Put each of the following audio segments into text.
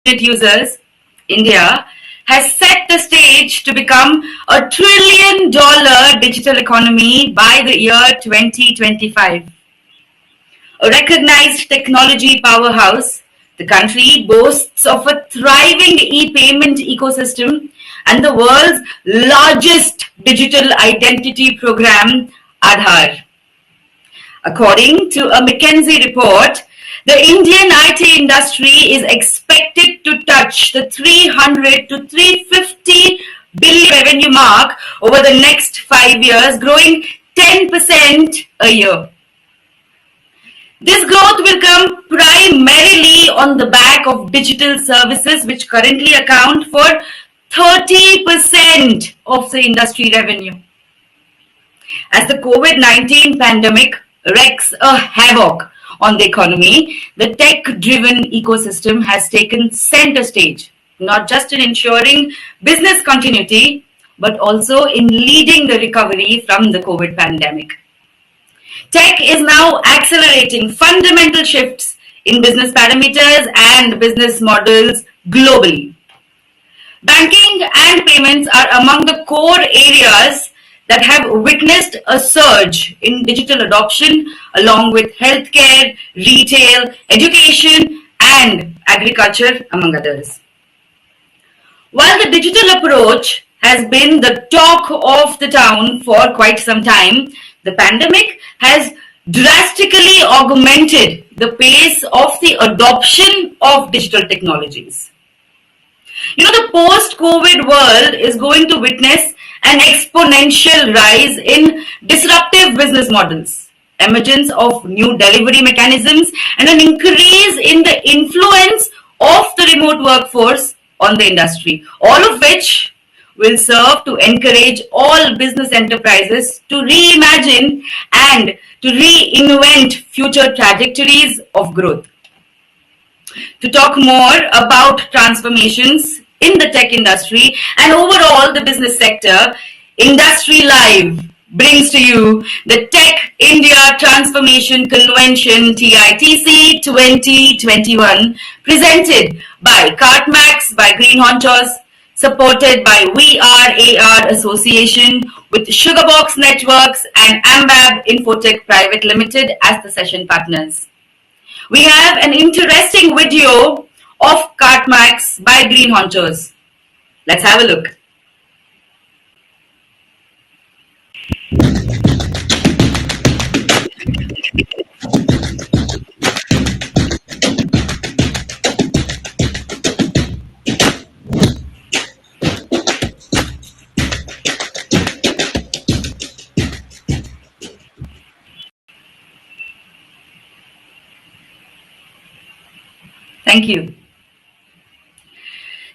users, India has set the stage to become a $1 trillion digital economy by the year 2025. A recognized technology powerhouse, the country boasts of a thriving e-payment ecosystem and the world's largest digital identity program, Aadhaar. According to a McKinsey report, the Indian IT industry is expected to touch the 300 to 350 billion revenue mark over the next 5 years, growing 10% a year. This growth will come primarily on the back of digital services, which currently account for 30% of the industry revenue. As the COVID-19 pandemic wreaks a havoc on the economy, the tech-driven ecosystem has taken center stage, not just in ensuring business continuity, but also in leading the recovery from the COVID pandemic. Tech is now accelerating fundamental shifts in business parameters and business models globally. Banking and payments are among the core areas that have witnessed a surge in digital adoption, along with healthcare, retail, education, and agriculture, among others. While the digital approach has been the talk of the town for quite some time, the pandemic has drastically augmented the pace of the adoption of digital technologies. The post-COVID world is going to witness an exponential rise in disruptive business models, emergence of new delivery mechanisms, and an increase in the influence of the remote workforce on the industry, all of which will serve to encourage all business enterprises to reimagine and to reinvent future trajectories of growth. To talk more about transformations in the tech industry and overall the business sector, Industry Live brings to you the Tech India Transformation Convention TITC 2021, presented by Cartmax by Green Honchos, supported by VRAR Association with Sugarbox Networks and Ambab Infotech Private Limited as the session partners. We have an interesting video of Cartmax by Green Honchos. Let's have a look. Thank you.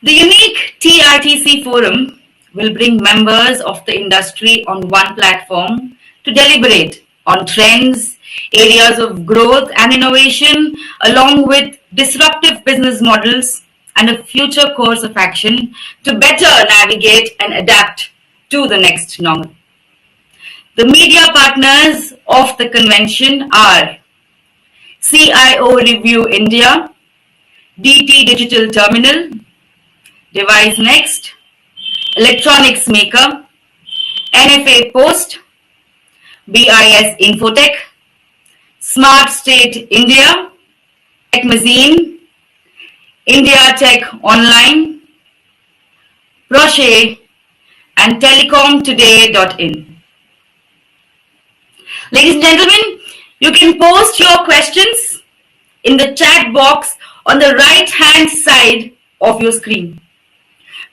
The unique TITC forum will bring members of the industry on one platform to deliberate on trends, areas of growth and innovation, along with disruptive business models and a future course of action to better navigate and adapt to the next normal. The media partners of the convention are CIO Review India, DT Digital Terminal, Device Next, Electronics Maker, NFA Post, BIS Infotech, Smart State India, Tech Magazine, India Tech Online, Proche, and telecomtoday.in. Ladies and gentlemen, you can post your questions in the chat box on the right hand side of your screen.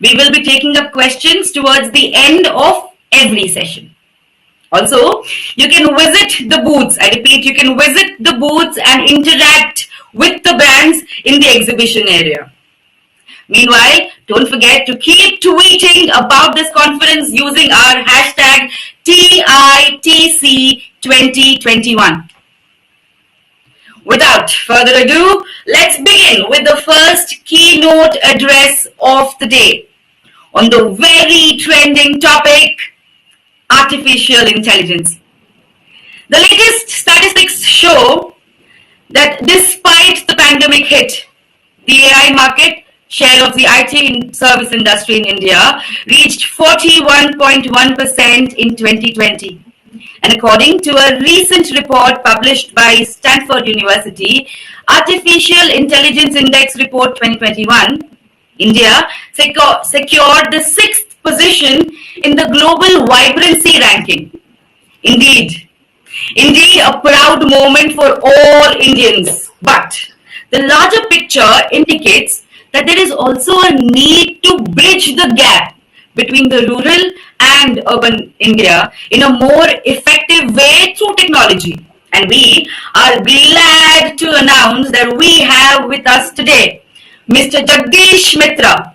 We will be taking up questions towards the end of every session. Also, you can visit the booths. I repeat, you can visit the booths and interact with the brands in the exhibition area. Meanwhile, don't forget to keep tweeting about this conference using our hashtag TITC2021. Without further ado, let's begin with the first keynote address of the day on the very trending topic, artificial intelligence. The latest statistics show that despite the pandemic hit, the AI market share of the IT service industry in India reached 41.1% in 2020. And according to a recent report published by Stanford University, Artificial Intelligence Index Report 2021, India secured the sixth position in the global vibrancy ranking. Indeed, indeed a proud moment for all Indians. But the larger picture indicates that there is also a need to bridge the gap between the rural and urban India in a more effective way through technology. And we are glad to announce that we have with us today Mr. Jagdish Mitra,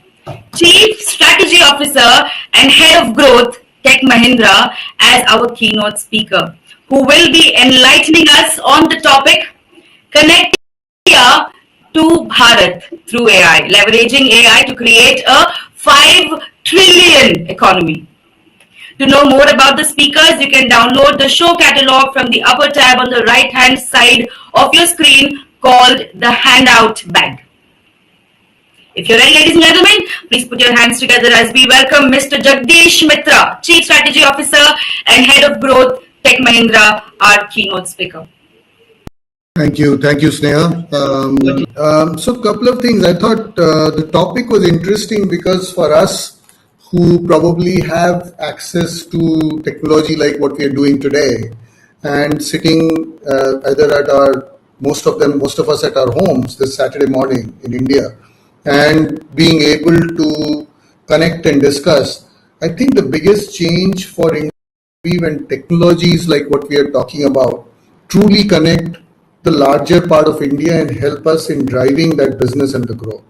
Chief Strategy Officer and Head of Growth, Tech Mahindra, as our keynote speaker, who will be enlightening us on the topic Connect India to Bharat through AI, leveraging AI to create a 5 trillion economy. To know more about the speakers, you can download the show catalog from the upper tab on the right hand side of your screen called the handout bag. If you're ready, ladies and gentlemen, please put your hands together as we welcome Mr. Jagdish Mitra, Chief Strategy Officer and Head of Growth, Tech Mahindra, our keynote speaker. Thank you, Sneha. So a couple of things. I thought the topic was interesting because for us who probably have access to technology like what we are doing today and sitting either at most of us at our homes this Saturday morning in India and being able to connect and discuss, I think the biggest change for India when technologies like what we are talking about truly connect the larger part of India and help us in driving that business and the growth.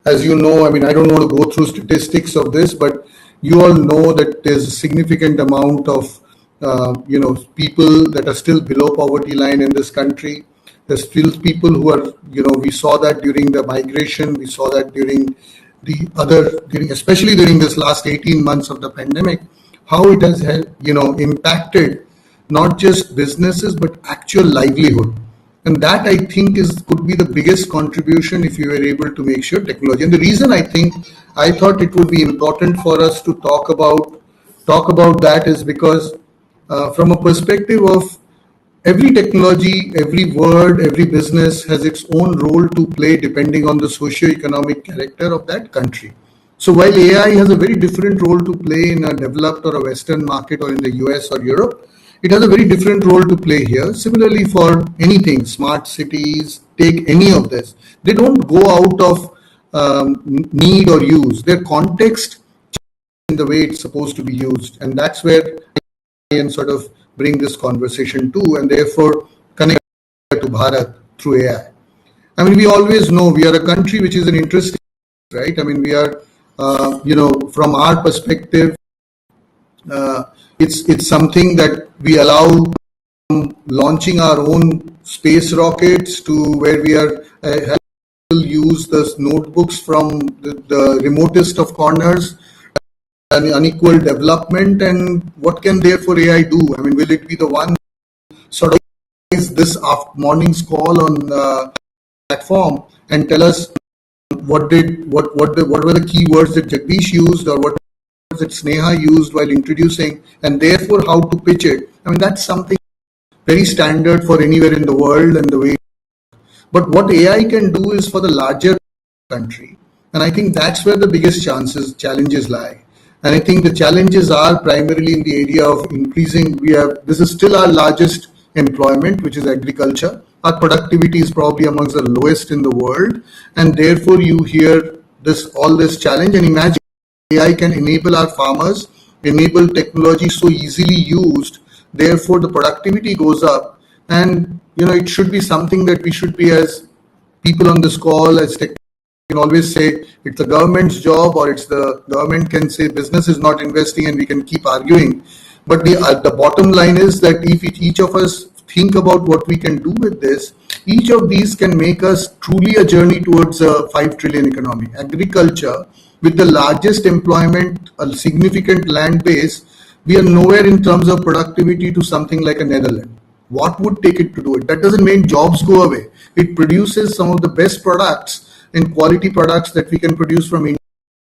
As you know, I don't want to go through statistics of this, but you all know that there's a significant amount of people that are still below poverty line in this country. There's still people who are, we saw that during the migration, we saw that especially during this last 18 months of the pandemic, how it has impacted not just businesses but actual livelihood. And that I think could be the biggest contribution if you were able to make sure technology. And the reason I thought it would be important for us to talk about that is because from a perspective of every technology, every word, every business has its own role to play depending on the socio-economic character of that country. So while AI has a very different role to play in a developed or a Western market or in the US or Europe, it has a very different role to play here. Similarly for anything, smart cities, take any of this. They don't go out of need or use. Their context in the way it's supposed to be used. And that's where I can sort of bring this conversation to and therefore connect to Bharat through AI. We always know we are a country which is an interesting, right? We are, from our perspective, it's something that we allow launching our own space rockets to where we are use the notebooks from the remotest of corners, an unequal development, and what can therefore AI do? Will it be the one sort of this morning's call on platform and tell us what were the keywords that Jagdish used or what that Sneha used while introducing, and therefore how to pitch it. That's something very standard for anywhere in the world and the way. But what AI can do is for the larger country, and I think that's where the biggest challenges lie. And I think the challenges are primarily in the area of increasing. This is still our largest employment, which is agriculture. Our productivity is probably amongst the lowest in the world, and therefore you hear all this challenge. And imagine AI can enable our farmers, enable technology so easily used, therefore the productivity goes up. And it should be something that we should be, as people on this call, as tech, can always say it's the government's job, or it's the government can say business is not investing, and we can keep arguing. But the bottom line is that if each of us think about what we can do with this, each of these can make us truly a journey towards a 5 trillion economy. Agriculture, with the largest employment, a significant land base, we are nowhere in terms of productivity to something like a Netherlands. What would take it to do it? That doesn't mean jobs go away. It produces some of the best products and quality products that we can produce from India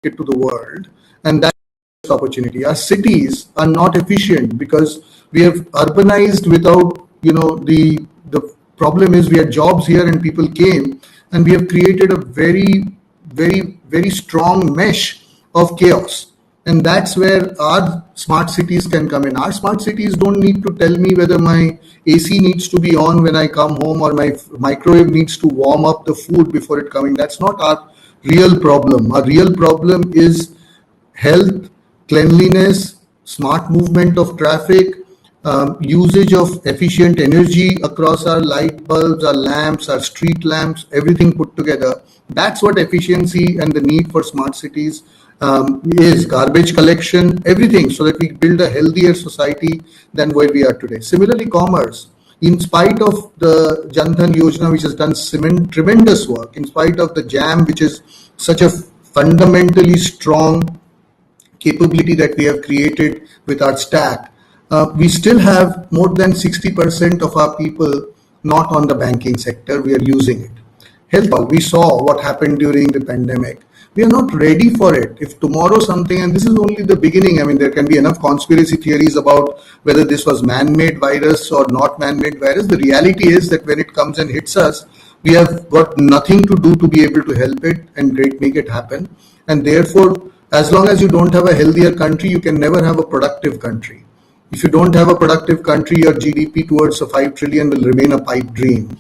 to the world. And that's the opportunity. Our cities are not efficient because we have urbanized without, the problem is we had jobs here and people came, and we have created a very, very, very strong mesh of chaos. And that's where our smart cities can come in. Our smart cities don't need to tell me whether my AC needs to be on when I come home or my microwave needs to warm up the food before it coming. That's not our real problem. Our real problem is health, cleanliness, smart movement of traffic, usage of efficient energy across our light bulbs, our lamps, our street lamps, everything put together. That's what efficiency and the need for smart cities is. Garbage collection, everything, so that we build a healthier society than where we are today. Similarly, commerce. In spite of the Jan Dhan Yojana, which has done tremendous work, in spite of the JAM, which is such a fundamentally strong capability that we have created with our stack, we still have more than 60% of our people not on the banking sector. We are using it. Health, we saw what happened during the pandemic. We are not ready for it. If tomorrow something, and this is only the beginning, I mean, there can be enough conspiracy theories about whether this was man-made virus or not man-made virus. The reality is that when it comes and hits us, we have got nothing to do to be able to help it and make it happen. And therefore, as long as you don't have a healthier country, you can never have a productive country. If you don't have a productive country, your GDP towards a 5 trillion will remain a pipe dream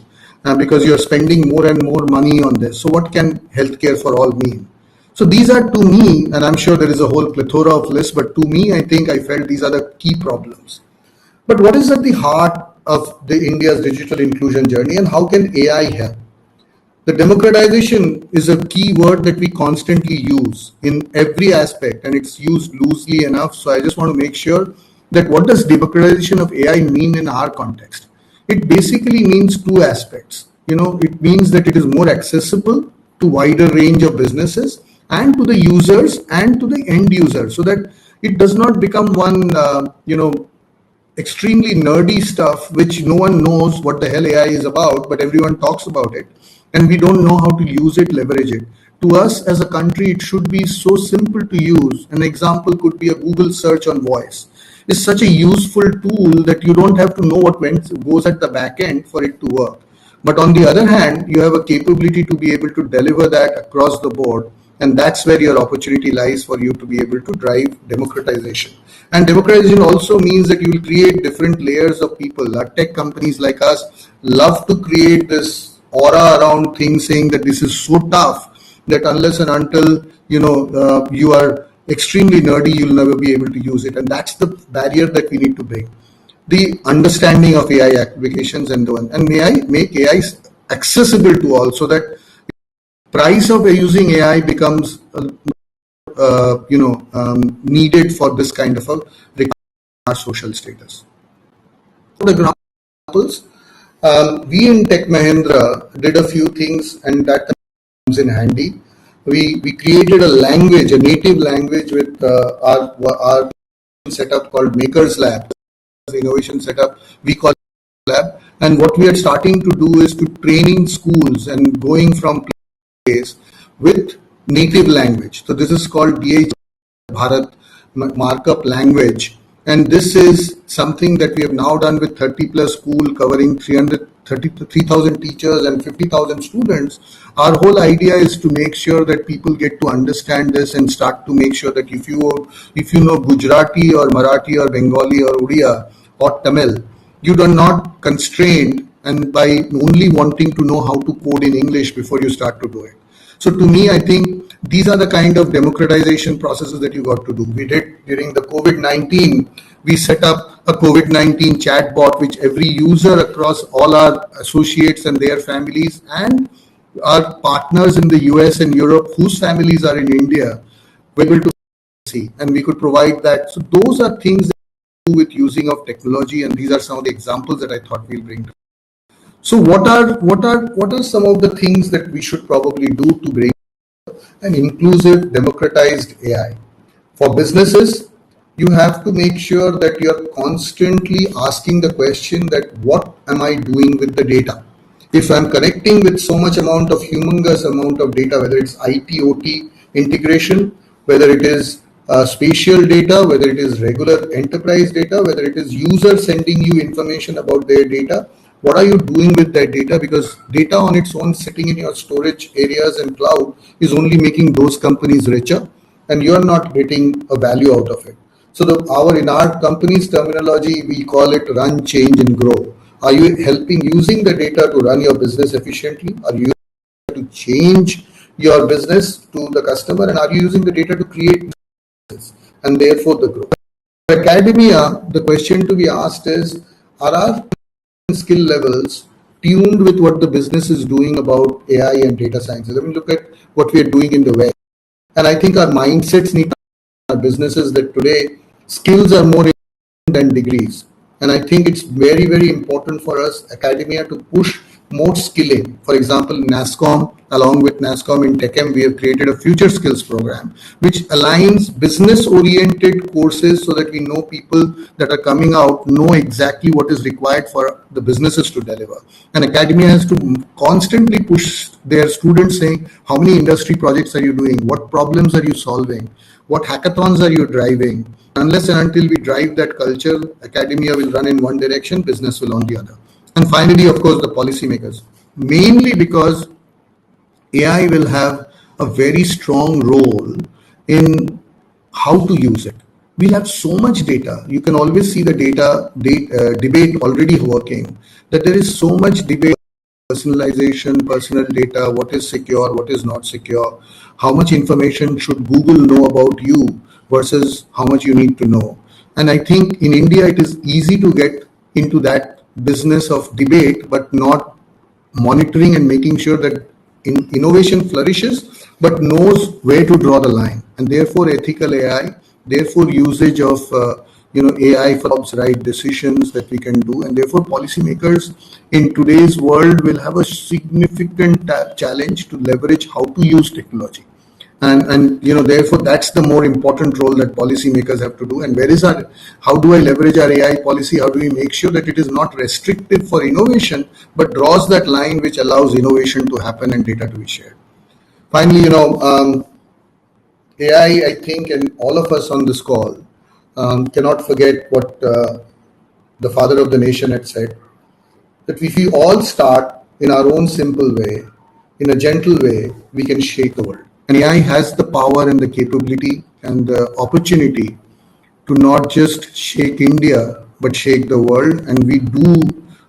because you're spending more and more money on this. So what can healthcare for all mean? So these are, to me, and I'm sure there is a whole plethora of lists, but to me, I felt these are the key problems. But what is at the heart of the India's digital inclusion journey, and how can AI help? The democratization is a key word that we constantly use in every aspect, and it's used loosely enough. So I just want to make sure that what does democratization of AI mean in our context? It basically means two aspects. It means that it is more accessible to wider range of businesses and to the users and to the end user, so that it does not become one, extremely nerdy stuff which no one knows what the hell AI is about, but everyone talks about it, and we don't know how to use it, leverage it. To us as a country, it should be so simple to use. An example could be a Google search on voice. It's such a useful tool that you don't have to know what goes at the back end for it to work. But on the other hand, you have a capability to be able to deliver that across the board. And that's where your opportunity lies for you to be able to drive democratization. And democratization also means that you will create different layers of people. Our tech companies like us love to create this aura around things, saying that this is so tough that unless and until you are extremely nerdy, you'll never be able to use it. And that's the barrier that we need to break. The understanding of AI applications and may I make AI accessible to all, so that price of using AI becomes needed for this kind of a social status. For examples, we in Tech Mahindra did a few things, and that comes in handy. We created a language, a native language, with our setup called Makers Lab, the innovation setup we call lab. And what we are starting to do is to training schools and going from place with native language. So this is called Bharat markup language. And this is something that we have now done with 30 plus school, covering 3,000 teachers and 50,000 students. Our whole idea is to make sure that people get to understand this and start to make sure that if you know Gujarati or Marathi or Bengali or Odia or Tamil, you are not constrained and by only wanting to know how to code in English before you start to do it. So to me, I think these are the kind of democratization processes that you got to do. We did during the COVID-19, we set up a COVID-19 chatbot, which every user across all our associates and their families and our partners in the US and Europe whose families are in India were able to see, and we could provide that. So those are things that do with using of technology, and these are some of the examples that I thought we'll bring. So what are some of the things that we should probably do to bring an inclusive, democratized AI? For businesses, you have to make sure that you're constantly asking the question that what am I doing with the data? if I'm connecting with so much amount of humongous amount of data, whether it's IT, OT integration, whether it is spatial data, whether it is regular enterprise data, whether it is user sending you information about their data, what are you doing with that data? Because data on its own sitting in your storage areas and cloud is only making those companies richer, and you're not getting a value out of it. So in our company's terminology, we call it run, change, and grow. Are you helping using the data to run your business efficiently? Are you to change your business to the customer, and are you using the data to create business and therefore the growth? For academia, the question to be asked is, are our skill levels tuned with what the business is doing about AI and data sciences? I mean, look at what we are doing in the West. And I think our mindsets need our businesses that today skills are more than degrees. And I think it's very, very important for us, academia, to push more skilling. For example, NASSCOM, along with NASSCOM in TechM, we have created a future skills program, which aligns business-oriented courses so that we know people that are coming out know exactly what is required for the businesses to deliver. And academia has to constantly push their students saying, how many industry projects are you doing? What problems are you solving? What hackathons are you driving? Unless and until we drive that culture, academia will run in one direction, business will on the other. And finally, of course, the policymakers, mainly because AI will have a very strong role in how to use it. We'll have so much data. You can always see the debate already working, that there is so much debate, personalization, personal data, what is secure, what is not secure, how much information should Google know about you versus how much you need to know. And I think in India, it is easy to get into that business of debate, but not monitoring and making sure that innovation flourishes, but knows where to draw the line. And therefore, ethical AI, therefore usage of AI for jobs, right decisions that we can do, and therefore policymakers in today's world will have a significant challenge to leverage how to use technology. And therefore that's the more important role that policymakers have to do. And how do I leverage our AI policy? How do we make sure that it is not restrictive for innovation, but draws that line which allows innovation to happen and data to be shared? Finally, AI, I think, and all of us on this call cannot forget what the father of the nation had said, that if we all start in our own simple way, in a gentle way, we can shake the world. And AI has the power and the capability and the opportunity to not just shake India, but shake the world. And we do,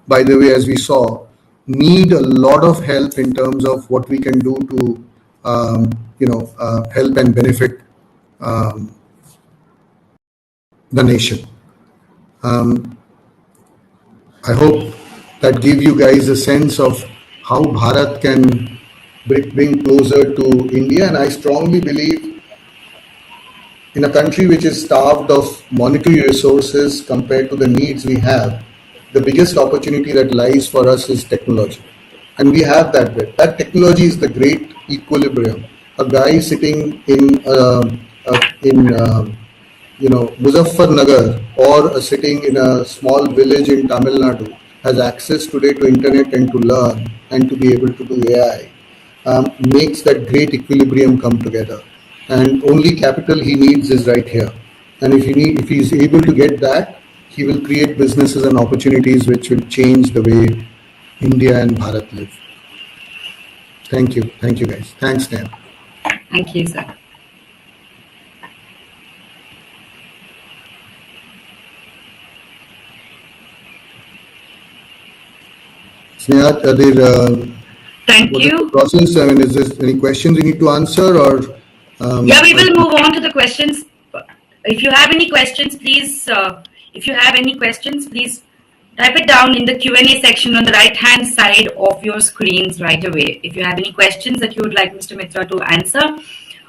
by the way, as we saw, need a lot of help in terms of what we can do to, help and benefit the nation. I hope that gave you guys a sense of how Bharat can bring closer to India. And I strongly believe in a country which is starved of monetary resources compared to the needs we have, the biggest opportunity that lies for us is technology. And we have that bit. That technology is the great equilibrium. A guy sitting in Muzaffarnagar or sitting in a small village in Tamil Nadu has access today to internet and to learn and to be able to do AI. Makes that great equilibrium come together. And only capital he needs is right here. And if he is able to get that, he will create businesses and opportunities which will change the way India and Bharat live. Thank you. Thank you, guys. Thanks, Dan. Thank you, sir. Sneha, Thank you. Process. I mean, is there any questions you need to answer, or? Yeah, we will move on to the questions. If you have any questions, please. Type it down in the Q&A section on the right-hand side of your screens right away. If you have any questions that you would like Mr. Mitra to answer,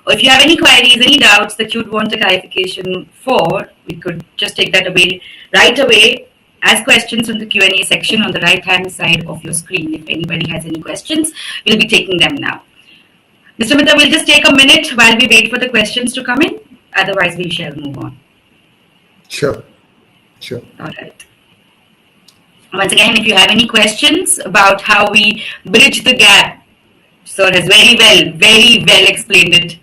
or if you have any queries, any doubts that you'd want a clarification for, we could just take that away right away as questions from the Q&A section on the right-hand side of your screen. If anybody has any questions, we'll be taking them now. Mr. Mitra, we'll just take a minute while we wait for the questions to come in. Otherwise, we shall move on. Sure. All right. Once again, if you have any questions about how we bridge the gap, sir has very well explained it.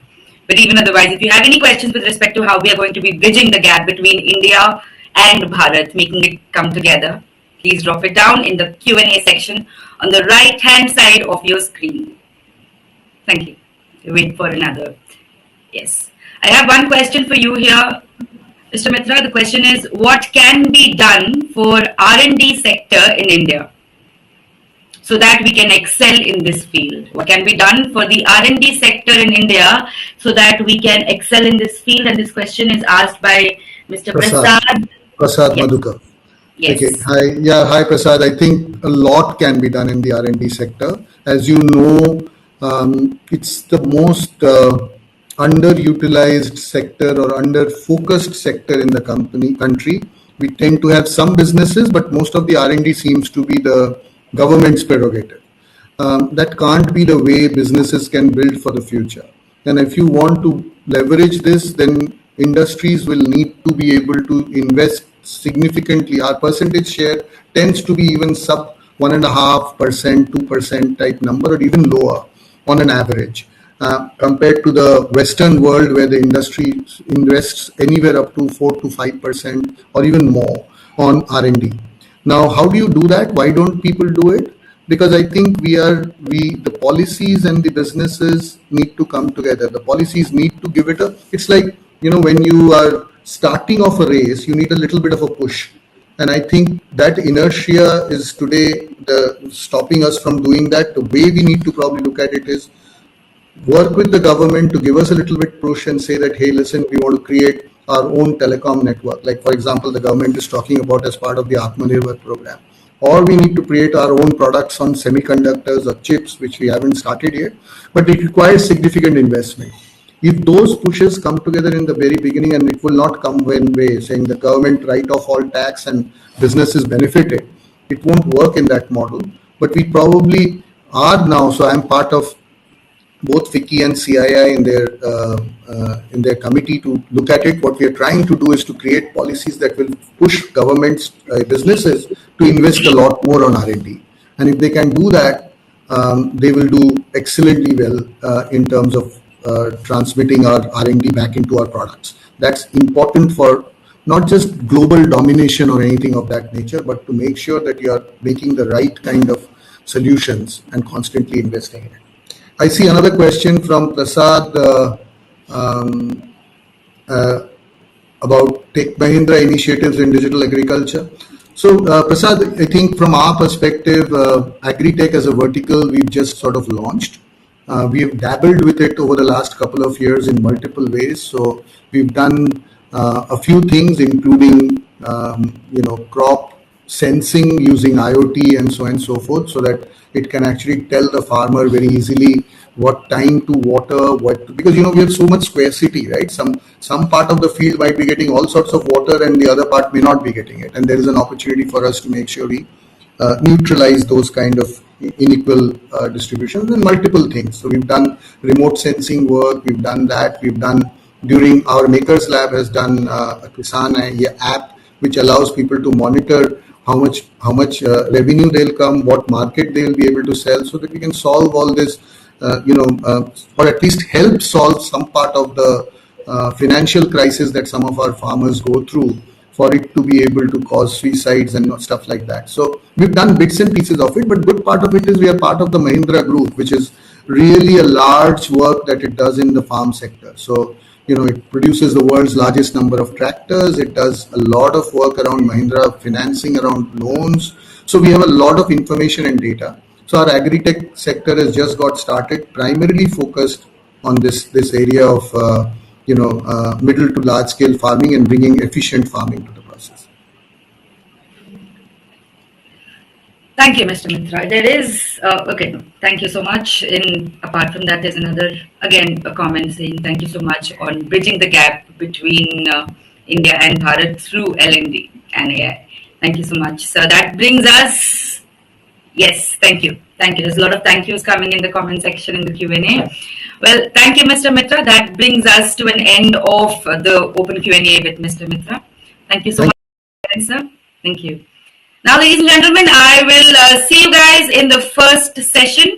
But even otherwise, if you have any questions with respect to how we are going to be bridging the gap between India and Bharat, making it come together, please drop it down in the Q&A section on the right hand side of your screen. Thank you. Wait for another. Yes. I have one question for you here, Mr. Mitra. The question is, what can be done for R&D sector in India so that we can excel in this field? What can be done for the R&D sector in India so that we can excel in this field? And this question is asked by Mr. Prasad. Prasad. Prasad Yes. Madhukar. Yes. Okay. Hi. Yeah. Hi, Prasad. I think a lot can be done in the R&D sector. As you know, it's the most underutilized sector or under-focused sector in the country. We tend to have some businesses, but most of the R&D seems to be the government's prerogative. That can't be the way businesses can build for the future. And if you want to leverage this, then industries will need to be able to invest significantly. Our percentage share tends to be even sub 1.5%, 2% type number, or even lower on an average, compared to the Western world where the industry invests anywhere up to 4 to 5% or even more on R&D. Now, how do you do that? Why don't people do it? Because I think the policies and the businesses need to come together. The policies need to give it's like, when you are starting off a race, you need a little bit of a push. And I think that inertia is today stopping us from doing that. The way we need to probably look at it is work with the government to give us a little bit push and say that, hey, listen, we want to create our own telecom network. Like, for example, the government is talking about as part of the Atmanirbhar program. Or we need to create our own products on semiconductors or chips, which we haven't started yet. But it requires significant investment. If those pushes come together in the very beginning, and it will not come one way, saying the government write off all tax and businesses benefited, it won't work in that model. But we probably are now. So I'm part of both FICCI and CII in their committee to look at it. What we are trying to do is to create policies that will push governments, businesses to invest a lot more on R&D. And if they can do that, they will do excellently well in terms of transmitting our R&D back into our products. That's important for not just global domination or anything of that nature, but to make sure that you are making the right kind of solutions and constantly investing in it. I see another question from Prasad about Tech Mahindra initiatives in digital agriculture. So, Prasad, I think from our perspective, agri-tech as a vertical, we've just sort of launched. We have dabbled with it over the last couple of years in multiple ways. So, we've done a few things, including crop sensing using IoT and so on and so forth, so that it can actually tell the farmer very easily what time to water, because we have so much scarcity, right? Some part of the field might be getting all sorts of water and the other part may not be getting it, and there is an opportunity for us to make sure we neutralize those kind of unequal distributions and multiple things. So we've done remote sensing work, we've done that, during our Makers Lab has done a Kisan app which allows people to monitor how much revenue they'll come, what market they'll be able to sell, so that we can solve all this, or at least help solve some part of the financial crisis that some of our farmers go through, for it to be able to cause suicides and stuff like that. So we've done bits and pieces of it, but good part of it is we are part of the Mahindra group, which is really a large work that it does in the farm sector. So it produces the world's largest number of tractors. It does a lot of work around Mahindra financing, around loans. So we have a lot of information and data. So our agri-tech sector has just got started, primarily focused on this area of middle to large scale farming and bringing efficient farming to the process. Thank you, Mr. Mitra. There is, okay, thank you so much. Apart from that, there's a comment saying thank you so much on bridging the gap between India and Bharat through L&D and AI. Thank you so much. So that brings us, yes, thank you. There's a lot of thank yous coming in the comment section in the Q&A. Well, thank you, Mr. Mitra. That brings us to an end of the open Q&A with Mr. Mitra. Thank you so much, sir. Thank you. Now, ladies and gentlemen, I will see you guys in the first session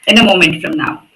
in a moment from now.